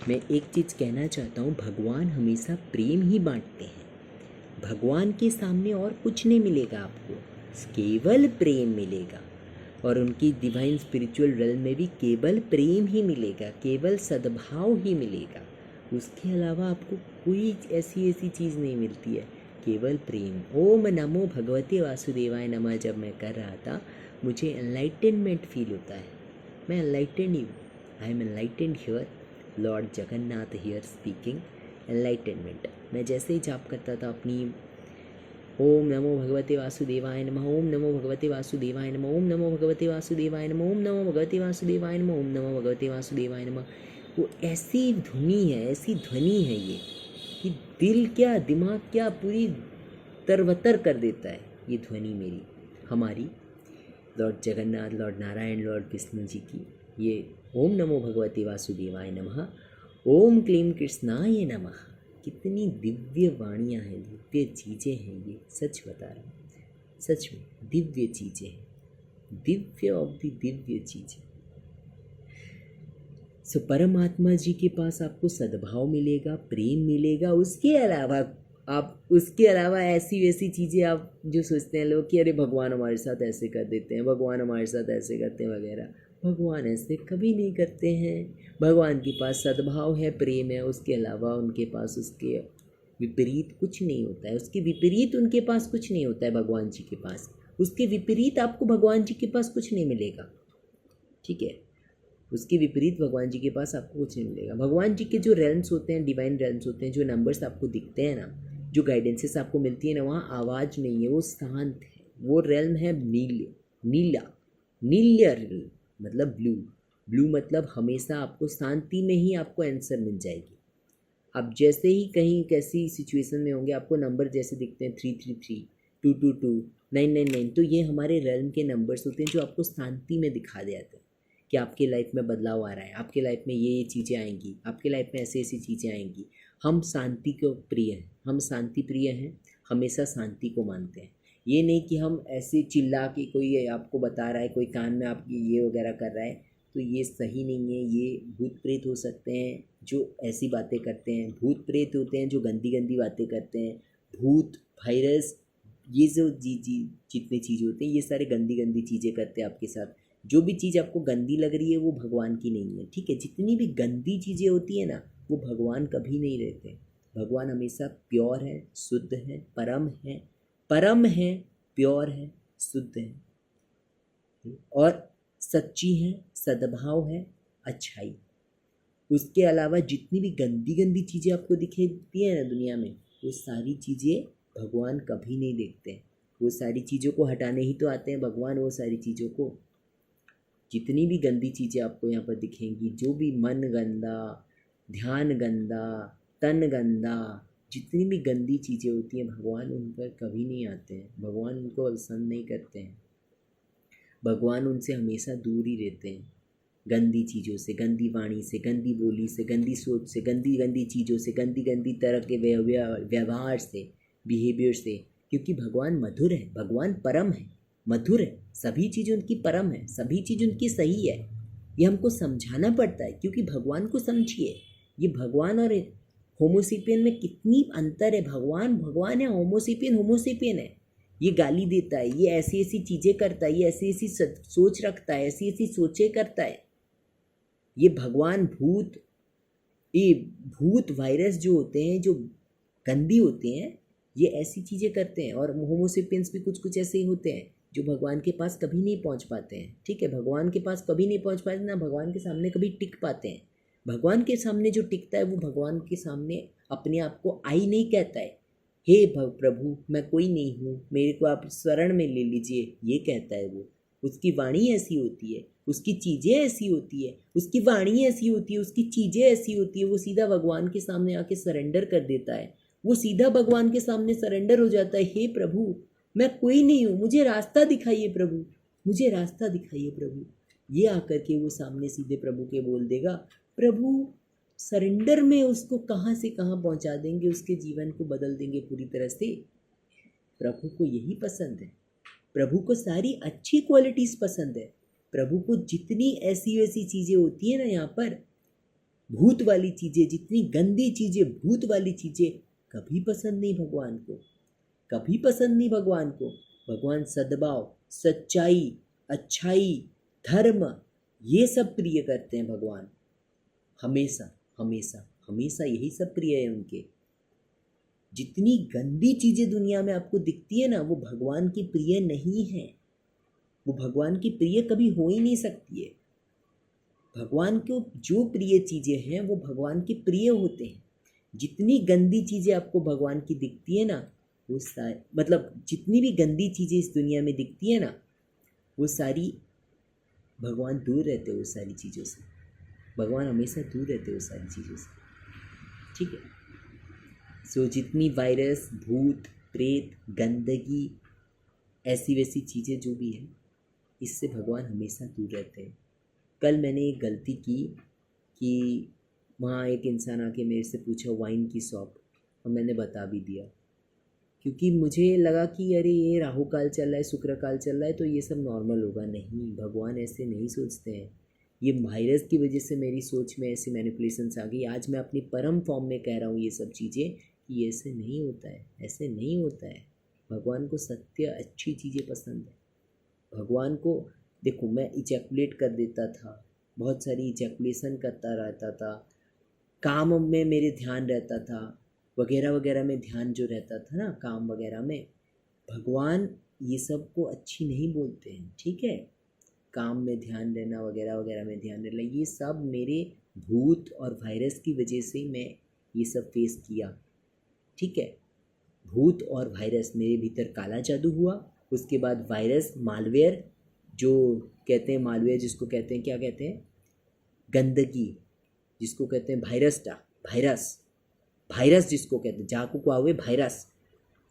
मैं एक चीज़ कहना चाहता हूँ, भगवान हमेशा प्रेम ही बांटते हैं। भगवान के सामने और कुछ नहीं मिलेगा आपको, केवल प्रेम मिलेगा। और उनकी डिवाइन स्पिरिचुअल रेल्म में भी केवल प्रेम ही मिलेगा, केवल सद्भाव ही मिलेगा। उसके अलावा आपको कोई ऐसी चीज़ नहीं मिलती है, केवल प्रेम। ओम नमो भगवते वासुदेवाय नमः जब मैं कर रहा था, मुझे एनलाइटनमेंट फील होता है। मैं एनलाइटेंड ही हूँ, I am enlightened here, Lord Jagannath here speaking. Enlightenment, मैं जैसे ही जाप करता था अपनी ओम नमो भगवते वासुदेवाय नमः, ओम नमो भगवते वासुदेवाय नमः, ओम नमो भगवते वासुदेवाय नमः, ओम नमो भगवते वासुदेवाय नमः, ओम नमो भगवते वासुदेवाय नमः, वो ऐसी धुनी है, ऐसी ध्वनि है ये कि दिल क्या दिमाग क्या पूरी तरवतर कर देता है ये ध्वनि मेरी, हमारी lord Jagannath, lord Narayan, lord Vishnu ji की ये ओम नमो भगवते वासुदेवाय नमः, ओम क्लीम कृष्णाय नमः। कितनी दिव्य वाणियाँ हैं, दिव्य चीज़ें हैं ये, सच बता रहा हूँ, सच में दिव्य चीज़ें हैं, दिव्य ऑफ द दिव्य चीज़ें। सो परमात्मा जी के पास आपको सद्भाव मिलेगा, प्रेम मिलेगा। उसके अलावा ऐसी वैसी चीज़ें आप जो सोचते हैं लोग कि अरे भगवान हमारे साथ ऐसे कर देते हैं, भगवान हमारे साथ ऐसे करते हैं वगैरह, भगवान ऐसे कभी नहीं करते हैं। भगवान के पास सद्भाव है, प्रेम है, उसके अलावा उनके पास उसके विपरीत कुछ नहीं होता है। उसके विपरीत उनके पास कुछ नहीं होता है भगवान जी के पास, उसके विपरीत आपको भगवान जी के पास कुछ नहीं मिलेगा, ठीक है। उसके विपरीत भगवान जी के पास आपको कुछ नहीं मिलेगा। भगवान जी के जो रेल्म्स होते हैं, डिवाइन रेल्म्स होते हैं, जो नंबर्स आपको दिखते हैं ना, जो गाइडेंसेस आपको मिलती है ना, वहाँ आवाज़ नहीं है, वो शांत है। वो रेल्म है नीला, नील्य रेल्म, मतलब ब्लू मतलब हमेशा आपको शांति में ही आपको आंसर मिल जाएगी। आप जैसे ही कहीं कैसी सिचुएशन में होंगे, आपको नंबर जैसे दिखते हैं 333, 222, 999, तो ये हमारे रेल्म के नंबर्स होते हैं जो आपको शांति में दिखा देते हैं कि आपके लाइफ में बदलाव आ रहा है, आपके लाइफ में ये चीज़ें आएंगी, आपके लाइफ में ऐसी चीज़ें आएंगी। हम शांति को प्रिय हैं, हम शांति प्रिय हैं, हमेशा शांति को मानते हैं। ये नहीं कि हम ऐसे चिल्ला के कोई आपको बता रहा है, कोई कान में आपकी ये वगैरह कर रहा है, तो ये सही नहीं है। ये भूत प्रेत हो सकते हैं जो ऐसी बातें करते हैं, भूत प्रेत होते हैं जो गंदी गंदी बातें करते हैं, भूत वायरस, ये जो जितनी चीज़ होते हैं, ये सारे गंदी गंदी चीज़ें करते हैं आपके साथ। जो भी चीज़ आपको गंदी लग रही है वो भगवान की नहीं है, ठीक है। जितनी भी गंदी चीज़ें होती है ना, वो भगवान कभी नहीं रहते। भगवान हमेशा प्योर है, शुद्ध है, परम है, प्योर है, शुद्ध है और सच्ची है, सद्भाव है, अच्छाई। उसके अलावा जितनी भी गंदी गंदी चीज़ें आपको दिखती है ना दुनिया में, वो सारी चीज़ें भगवान कभी नहीं देखते हैं। वो सारी चीज़ों को हटाने ही तो आते हैं भगवान, वो सारी चीज़ों को। जितनी भी गंदी चीज़ें आपको यहाँ पर दिखेंगी, जो भी मन गंदा, ध्यान गंदा, तन गंदा, जितनी भी गंदी चीज़ें होती हैं, भगवान उन पर कभी नहीं आते हैं। भगवान उनको पसंद नहीं करते हैं। भगवान उनसे हमेशा दूर ही रहते हैं। गंदी चीज़ों से, गंदी वाणी से, गंदी बोली से, गंदी सोच से, गंदी गंदी चीज़ों से, गंदी गंदी तरह के व्यवहार से, बिहेवियर से। क्योंकि भगवान मधुर है, भगवान परम है, मधुर है, सभी चीज़ उनकी परम है, सभी चीज़ उनकी सही है। ये हमको समझाना पड़ता है, क्योंकि भगवान को समझिए। ये भगवान और होमोसिपियन में कितनी अंतर है। भगवान है, होमोसिपियन है। ये गाली देता है, ये ऐसी ऐसी चीज़ें करता है, ये ऐसी ऐसी सोच रखता है, ऐसी ऐसी सोचें करता है। ये भगवान भूत वायरस जो होते हैं, जो गंदी होते हैं, ये ऐसी चीज़ें करते हैं। और होमोसेपियंस भी कुछ कुछ ऐसे ही होते हैं जो भगवान के पास कभी नहीं पहुंच पाते हैं, ठीक है। भगवान के पास कभी नहीं पहुंच पाते, ना भगवान के सामने कभी टिक पाते हैं। भगवान के सामने जो टिकता है, वो भगवान के सामने अपने आप को आई नहीं कहता है, हे प्रभु मैं कोई नहीं हूँ, मेरे को आप शरण में ले लीजिए, ये कहता है वो। उसकी वाणी ऐसी होती है, उसकी चीज़ें ऐसी होती है, उसकी वाणी ऐसी होती है, उसकी चीज़ें ऐसी होती है। वो सीधा भगवान के सामने आके सरेंडर कर देता है। वो सीधा भगवान के सामने सरेंडर हो जाता है, हे प्रभु मैं कोई नहीं हूँ, मुझे रास्ता दिखाइए प्रभु, मुझे रास्ता दिखाइए प्रभु। ये आकर के वो सामने सीधे प्रभु के बोल देगा। प्रभु सरेंडर में उसको कहाँ से कहाँ पहुँचा देंगे, उसके जीवन को बदल देंगे पूरी तरह से। प्रभु को यही पसंद है। प्रभु को सारी अच्छी क्वालिटीज़ पसंद है। प्रभु को जितनी ऐसी वैसी चीज़ें होती है ना यहाँ पर, भूत वाली चीज़ें, जितनी गंदी चीज़ें, भूत वाली चीज़ें कभी पसंद नहीं भगवान को, कभी पसंद नहीं भगवान को। भगवान सद्भाव, सच्चाई, अच्छाई, धर्म, ये सब प्रिय करते हैं भगवान। हमेशा हमेशा हमेशा यही सब प्रिय है उनके। जितनी गंदी चीज़ें दुनिया में आपको दिखती है ना, वो भगवान की प्रिय नहीं है, वो भगवान की प्रिय कभी हो ही नहीं सकती है। भगवान को जो प्रिय चीज़ें हैं वो भगवान के प्रिय होते हैं। जितनी गंदी चीज़ें आपको भगवान की दिखती है ना, वो सारी, मतलब जितनी भी गंदी चीज़ें इस दुनिया में दिखती है ना, वो सारी भगवान दूर रहते हैं वो सारी चीज़ों से। भगवान हमेशा दूर रहते हैं वो सारी चीज़ों से, ठीक है। सो जितनी वायरस, भूत, प्रेत, गंदगी, ऐसी वैसी चीज़ें जो भी हैं, इससे भगवान हमेशा दूर रहते हैं। कल मैंने एक गलती की कि वहाँ एक इंसान आके मेरे से पूछा वाइन की शॉप, और मैंने बता भी दिया, क्योंकि मुझे लगा कि अरे ये राहु काल चल रहा है, शुक्र काल चल रहा है, तो ये सब नॉर्मल होगा। नहीं, भगवान ऐसे नहीं सोचते हैं। ये वायरस की वजह से मेरी सोच में ऐसी मैनिपुलेशंस आ गई। आज मैं अपनी परम फॉर्म में कह रहा हूँ ये सब चीज़ें कि ऐसे नहीं होता है, ऐसे नहीं होता है। भगवान को सत्य, अच्छी चीज़ें पसंद है। भगवान को देखो, मैं इजैकुलेट कर देता था, बहुत सारी इजैकुलेशन करता रहता था, काम में मेरे ध्यान रहता था, वगैरह वगैरह में ध्यान जो रहता था ना, काम वगैरह में। भगवान ये सब को अच्छी नहीं बोलते हैं, ठीक है। काम में ध्यान रहना, वगैरह वगैरह में ध्यान रहना, ये सब मेरे भूत और वायरस की वजह से मैं ये सब फेस किया, ठीक है। भूत और वायरस, मेरे भीतर काला जादू हुआ। उसके बाद वायरस, मालवेयर, जो कहते हैं मालवेयर, जिसको कहते हैं, क्या कहते हैं, गंदगी, जिसको कहते हैं वायरस, वायरस जिसको कहते हैं, जाकू को आवे वायरस।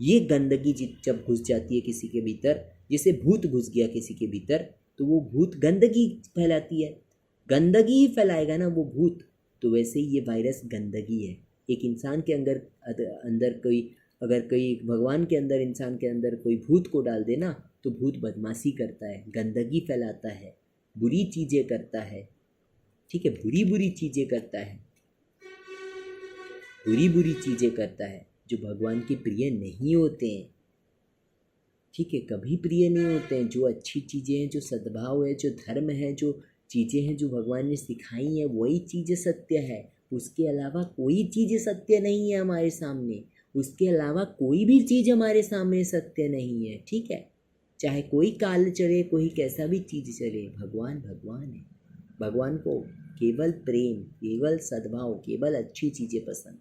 ये गंदगी जब घुस जाती है किसी के भीतर, जैसे भूत घुस गया किसी के भीतर, तो वो भूत गंदगी फैलाती है, गंदगी ही फैलाएगा ना वो भूत। तो वैसे ही ये वायरस गंदगी है। एक इंसान के अंदर कोई, अगर कोई भगवान के अंदर, इंसान के अंदर कोई भूत को डाल देना, तो भूत बदमाशी करता है, गंदगी फैलाता है, बुरी चीज़ें करता है, ठीक है, बुरी बुरी चीज़ें करता है, बुरी बुरी चीज़ें करता है, जो भगवान के प्रिय नहीं होते हैं, ठीक है, कभी प्रिय नहीं होते हैं। जो अच्छी चीज़ें हैं, जो सद्भाव है, जो धर्म है, जो चीज़ें हैं जो भगवान ने सिखाई हैं, वही चीज़ें सत्य है। उसके अलावा कोई चीज़ सत्य नहीं है हमारे सामने, उसके अलावा कोई भी चीज़ हमारे सामने सत्य नहीं है, ठीक है। चाहे कोई काल चले, कोई कैसा भी चीज़ चले, भगवान भगवान है। भगवान को केवल प्रेम, केवल सद्भाव, केवल अच्छी चीज़ें पसंद।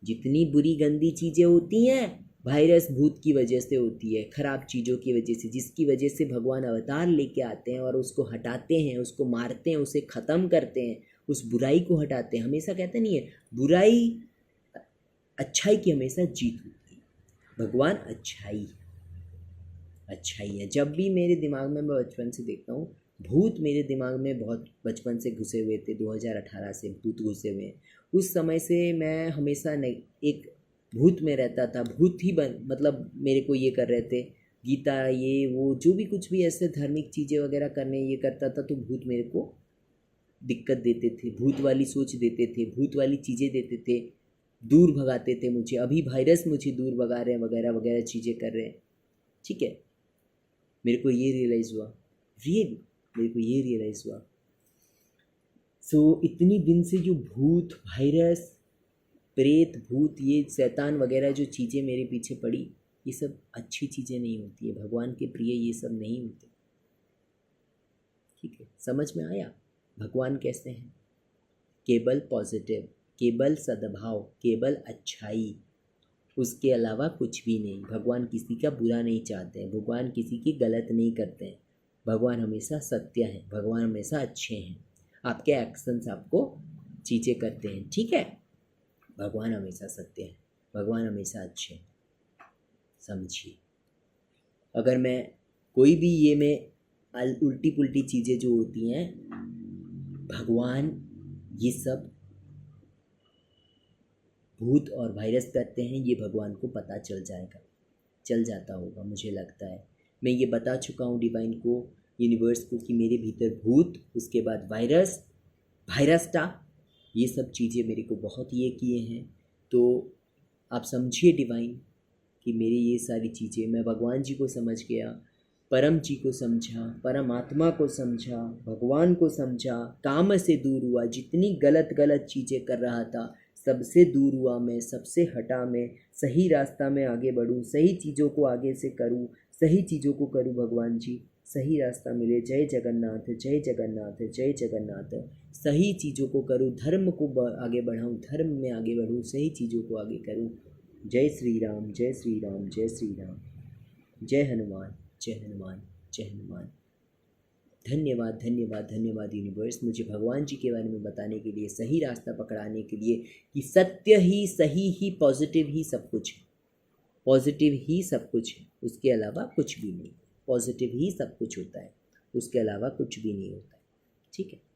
जितनी बुरी गंदी चीज़ें होती हैं, वायरस भूत की वजह से होती है, ख़राब चीज़ों की वजह से, जिसकी वजह से भगवान अवतार लेके आते हैं और उसको हटाते हैं, उसको मारते हैं, उसे ख़त्म करते हैं, उस बुराई को हटाते हैं। हमेशा कहते नहीं है बुराई, अच्छाई की हमेशा जीत होती है। भगवान अच्छाई है। जब भी मेरे दिमाग में, मैं बचपन से देखता हूँ, भूत मेरे दिमाग में बहुत बचपन से घुसे हुए थे। 2018 से भूत घुसे हुए हैं। उस समय से मैं हमेशा एक भूत में रहता था। भूत ही मतलब मेरे को ये कर रहे थे, गीता, ये वो, जो भी कुछ भी ऐसे धार्मिक चीज़ें वगैरह करने ये करता था, तो भूत मेरे को दिक्कत देते थे, भूत वाली सोच देते थे, भूत वाली चीज़ें देते थे, दूर भगाते थे मुझे। अभी वायरस मुझे दूर भगा रहे हैं, वगैरह वगैरह चीज़ें कर रहे हैं, ठीक है। मेरे को ये रियलाइज़ हुआ, मेरे को ये रियलाइज़ हुआ। सो इतनी दिन से जो भूत, वायरस, प्रेत, भूत, ये शैतान वगैरह जो चीज़ें मेरे पीछे पड़ी, ये सब अच्छी चीज़ें नहीं होती है, भगवान के प्रिय ये सब नहीं होते, ठीक है। समझ में आया भगवान कैसे हैं? केवल पॉजिटिव, केवल सद्भाव, केवल अच्छाई, उसके अलावा कुछ भी नहीं। भगवान किसी का बुरा नहीं चाहते हैं, भगवान किसी की गलत नहीं करते हैं। भगवान हमेशा सत्य है, भगवान हमेशा अच्छे हैं। आपके एक्शंस आपको चीज़ें करते हैं, ठीक है। भगवान हमेशा सत्य है, भगवान हमेशा अच्छे हैं, समझिए। अगर मैं कोई भी ये में उल्टी पुल्टी चीज़ें जो होती हैं, भगवान ये सब भूत और वायरस करते हैं, ये भगवान को पता चल जाता होगा, मुझे लगता है। मैं ये बता चुका हूँ डिवाइन को, यूनिवर्स को, कि मेरे भीतर भूत, उसके बाद वायरस था, ये सब चीज़ें मेरे को बहुत ये किए हैं। तो आप समझिए डिवाइन कि मेरी ये सारी चीज़ें, मैं भगवान जी को समझ गया, परम जी को समझा, परमात्मा को समझा, भगवान को समझा, काम से दूर हुआ, जितनी गलत गलत चीज़ें कर रहा था सबसे दूर हुआ मैं, सबसे हटा मैं, सही रास्ता में आगे बढ़ूँ, सही चीज़ों को आगे से करूँ, सही चीज़ों को करूँ भगवान जी, सही रास्ता मिले। जय जगन्नाथ, जय जगन्नाथ, जय जगन्नाथ। सही चीज़ों को करूँ, धर्म को आगे बढ़ाऊँ, धर्म में आगे बढ़ूँ, सही चीज़ों को आगे करूँ। जय श्री राम, जय श्री राम, जय श्री राम। जय हनुमान, जय हनुमान, जय हनुमान। धन्यवाद धन्यवाद धन्यवाद यूनिवर्स, मुझे भगवान जी के बारे में बताने के लिए, सही रास्ता पकड़ाने के लिए कि सत्य ही, सही ही, पॉजिटिव ही सब कुछ है। पॉजिटिव ही सब कुछ है, उसके अलावा कुछ भी नहीं। पॉजिटिव ही सब कुछ होता है, उसके अलावा कुछ भी नहीं होता है। ठीक है।